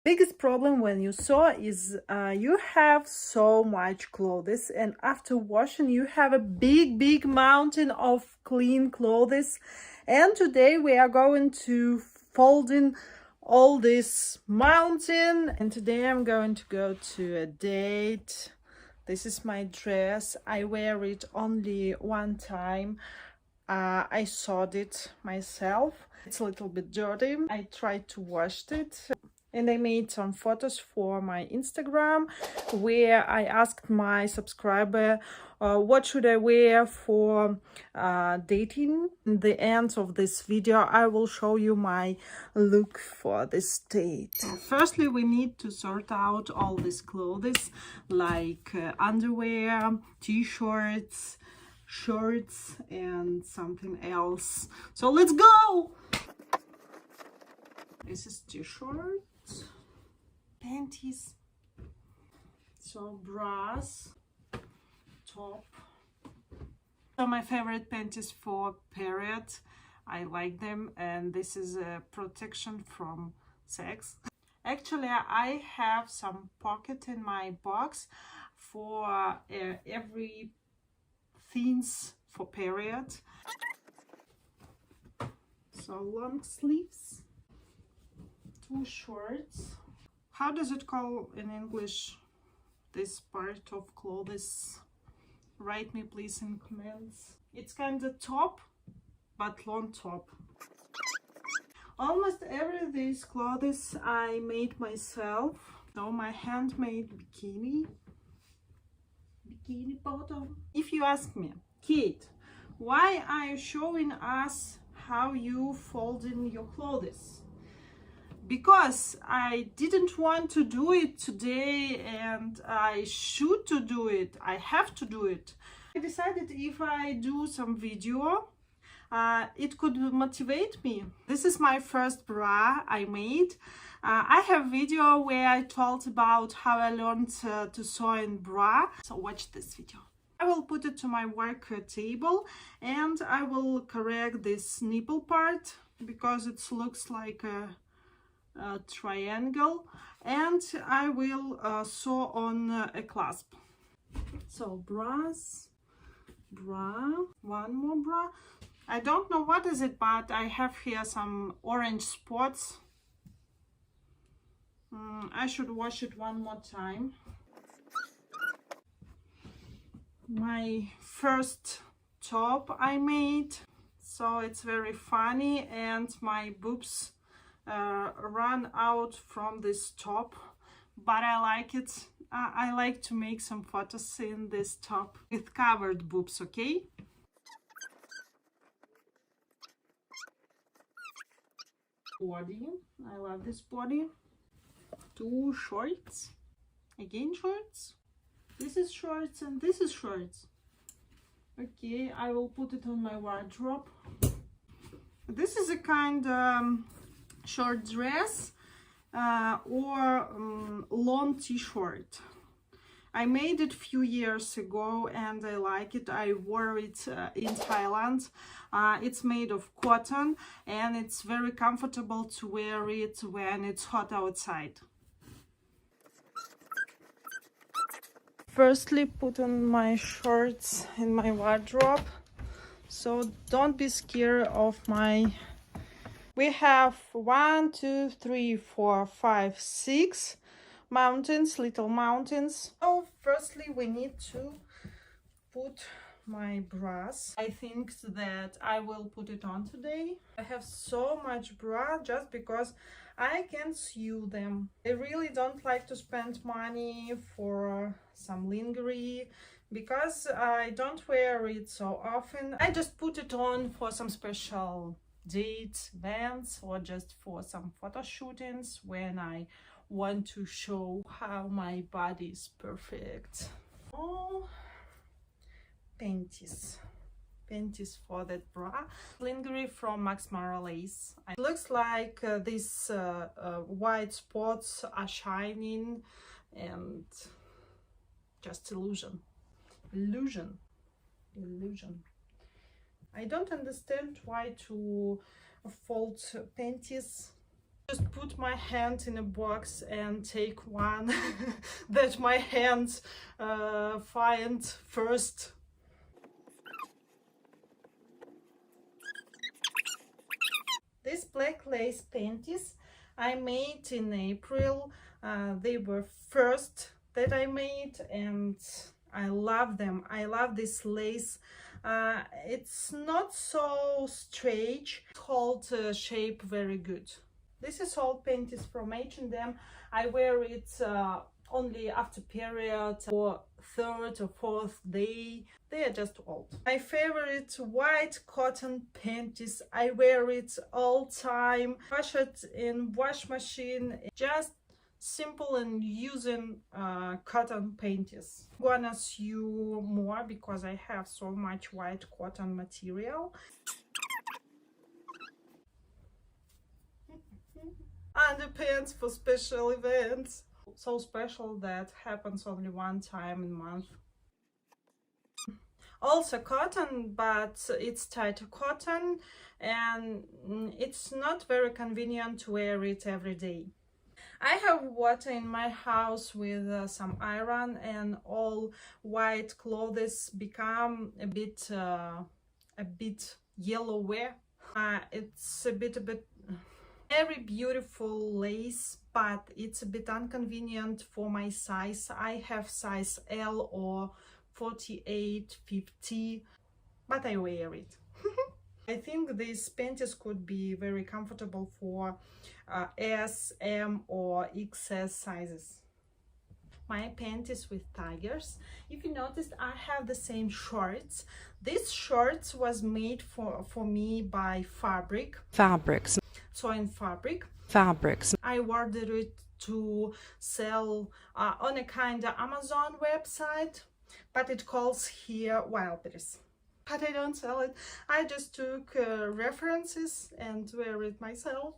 Biggest problem when you sew is you have so much clothes, and after washing you have a big mountain of clean clothes. And today we are going to fold in all this mountain, and today I'm going to go to a date. This is my dress. I wear it only one time. I sewed it myself. It's a little bit dirty. I tried to wash it, and I made some photos for my Instagram where I asked my subscriber what should I wear for dating. In the end of this video I will show you my look for this date. Firstly, we need to sort out all these clothes like underwear, t-shirts, shirts and something else. So let's go. This is t-shirts, panties, so bras, top. So my favorite panties for period. I like them, and this is a protection from sex. Actually, I have some pocket in my box for every things for period. So long sleeves, two shorts. How does it call in English, this part of clothes? Write me please in comments. It's kind of top, but long top. Almost every these clothes I made myself. So my handmade bikini bottom. If you ask me, Kate, why are you showing us how you fold in your clothes? Because I didn't want to do it today, and I should to do it. I have to do it. I decided if I do some video, it could motivate me. This is my first bra I made. I have video where I told about how I learned to sew in bra. So watch this video. I will put it to my work table, and I will correct this nipple part because it looks like a triangle, and I will sew on a clasp. So bra, one more bra. I don't know what is it, but I have here some orange spots. I should wash it one more time. My first top I made, so it's very funny, and my boobs run out from this top, but I like it. I like to make some photos in this top with covered boobs, okay? Body, I love this body. Two shorts, again shorts. This is shorts and this is shorts. Okay, I will put it on my wardrobe. This is a kind short dress or long t-shirt. I made it a few years ago and I like it. I wore it in Thailand. It's made of cotton and it's very comfortable to wear it when it's hot outside. Firstly, put on my shorts in my wardrobe. So don't be scared of my... We have 1, 2, 3, 4, 5, 6 mountains, little mountains. So firstly we need to put my bras. I think that I will put it on today. I have so much bra just because I can sew them. I really don't like to spend money for some lingerie because I don't wear it so often. I just put it on for some special dates, events, or just for some photo shootings when I want to show how my body is perfect. Oh, panties for that bra. Lingerie from Max Mara lace. It looks like these white spots are shining, and just illusion. I don't understand why to fold panties Just put my hand in a box and take one that my hands find first. These black lace panties I made in April. They were first that I made and I love them. I love this lace. It's not so strange. It holds shape very good. This is all panties from H&M. I wear it only after period or third or fourth day. They are just old. My favorite white cotton panties. I wear it all time. Wash it in wash machine. Just simple and using cotton panties. I'm gonna sew more because I have so much white cotton material. Underpants for special events. So special that happens only one time in a month. Also cotton, but it's tighter cotton and it's not very convenient to wear it every day. I have water in my house with some iron, and all white clothes become a bit yellower. It's a bit very beautiful lace, but it's a bit inconvenient for my size. I have size L or 48, 50, but I wear it. I think these panties could be very comfortable for S, M or XS sizes. My panties with tigers. If you noticed, I have the same shorts. This shorts was made for me by Fabrics. So in Fabrics. I ordered it to sell on a kind of Amazon website, but it calls here Wildberries. But I don't sell it. I just took references and wear it myself.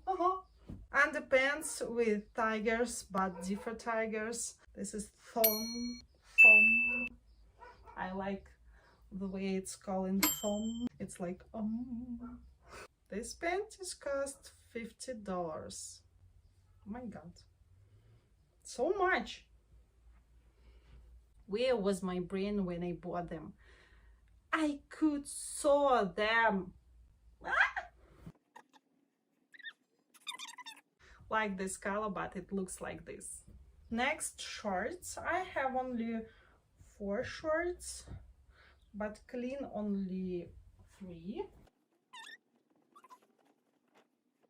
Underpants with tigers, but different tigers. This is thong. I like the way it's called thong. It's like This panties cost $50. Oh my god, so much. Where was my brain when I bought them? I could sew them. Like this color, but it looks like this. Next, shorts. I have only 4 shorts, but clean only 3.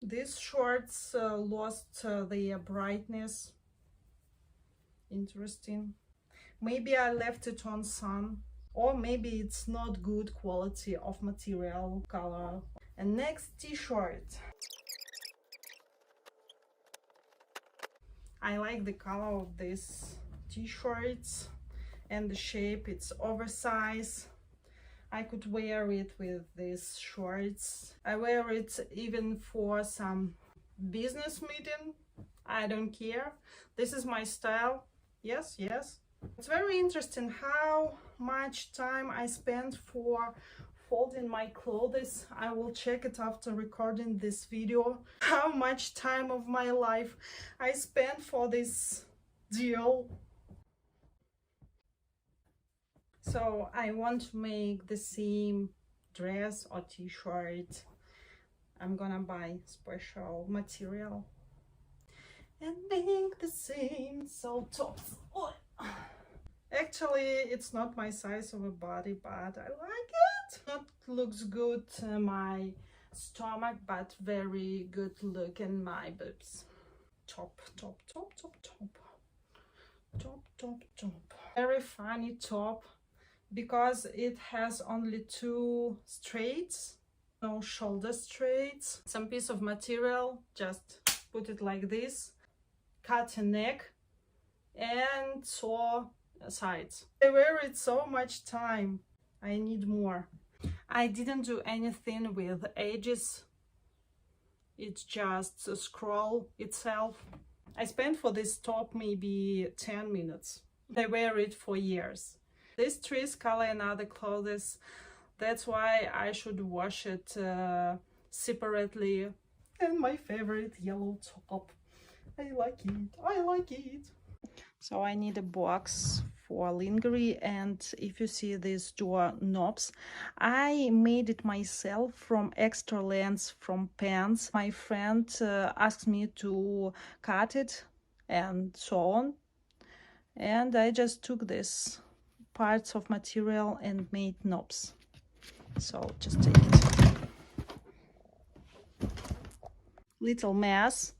These shorts lost their brightness. Interesting. Maybe I left it on sun, or maybe it's not good quality of material, color. And next, t-shirt. I like the color of these t-shirts and the shape. It's oversized. I could wear it with these shorts. I wear it even for some business meeting. I don't care. This is my style. Yes. It's very interesting how much time I spent for folding my clothes. I will check it after recording this video. How much time of my life I spent for this deal. So I want to make the same dress or t-shirt. I'm gonna buy special material and make the same. So tops. Oh. Actually, it's not my size of a body, but I like it. Not looks good my stomach, but very good look in my boobs. Top. Very funny top, because it has only 2 straights, no shoulder straights. Some piece of material, just put it like this, cut a neck and sew sides. I wear it so much time. I need more. I didn't do anything with edges. It's just a scroll itself. I spent for this top maybe 10 minutes. I wear it for years. This trees color and other clothes. That's why I should wash it separately. And my favorite yellow top. I like it. I like it. So I need a box for lingerie, and if you see these door knobs, I made it myself from extra lengths from pants. My friend asked me to cut it and so on, and I just took this parts of material and made knobs. So just take it. Little mess.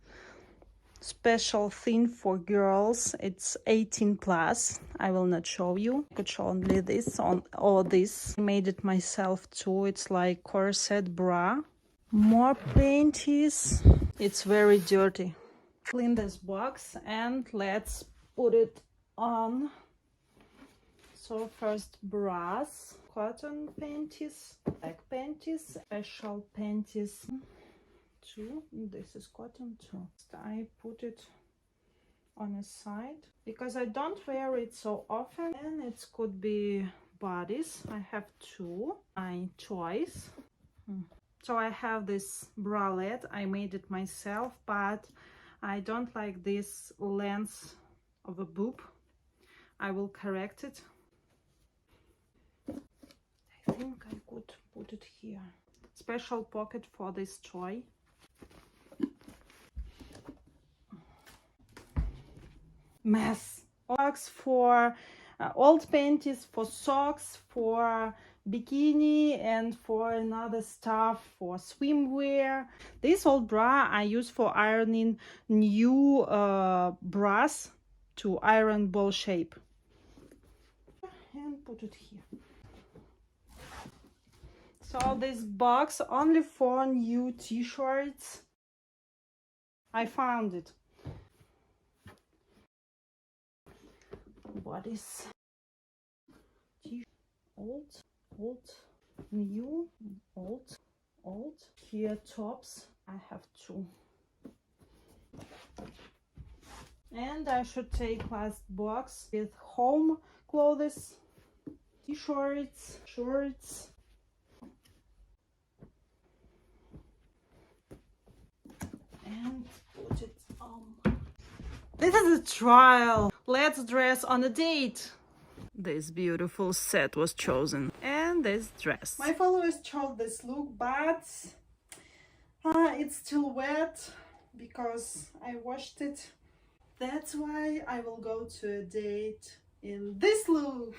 Special thing for girls, it's 18 plus. I will not show you. I could show only this on all this. I made it myself too. It's like corset bra. More panties. It's very dirty. Clean this box and let's put it on. So first bras, cotton panties, black panties, special panties. Two. This is cotton too. I put it on a side because I don't wear it so often, and it could be bodies. I have two. My choice. So I have this bralette. I made it myself, but I don't like this length of a boob. I will correct it. I think I could put it here. Special pocket for this toy. Mess. Socks for old panties, for socks, for bikini, and for another stuff for swimwear. This old bra I use for ironing new bras to iron ball shape. And put it here. So this box only for new t-shirts. I found it. Bodies. Old, new, old. Here tops. I have two. And I should take last box with home clothes, t-shirts, shorts. And put it on. This is a trial. Let's dress on a date. This beautiful set was chosen. And this dress. My followers chose this look, but it's still wet because I washed it. That's why I will go to a date in this look.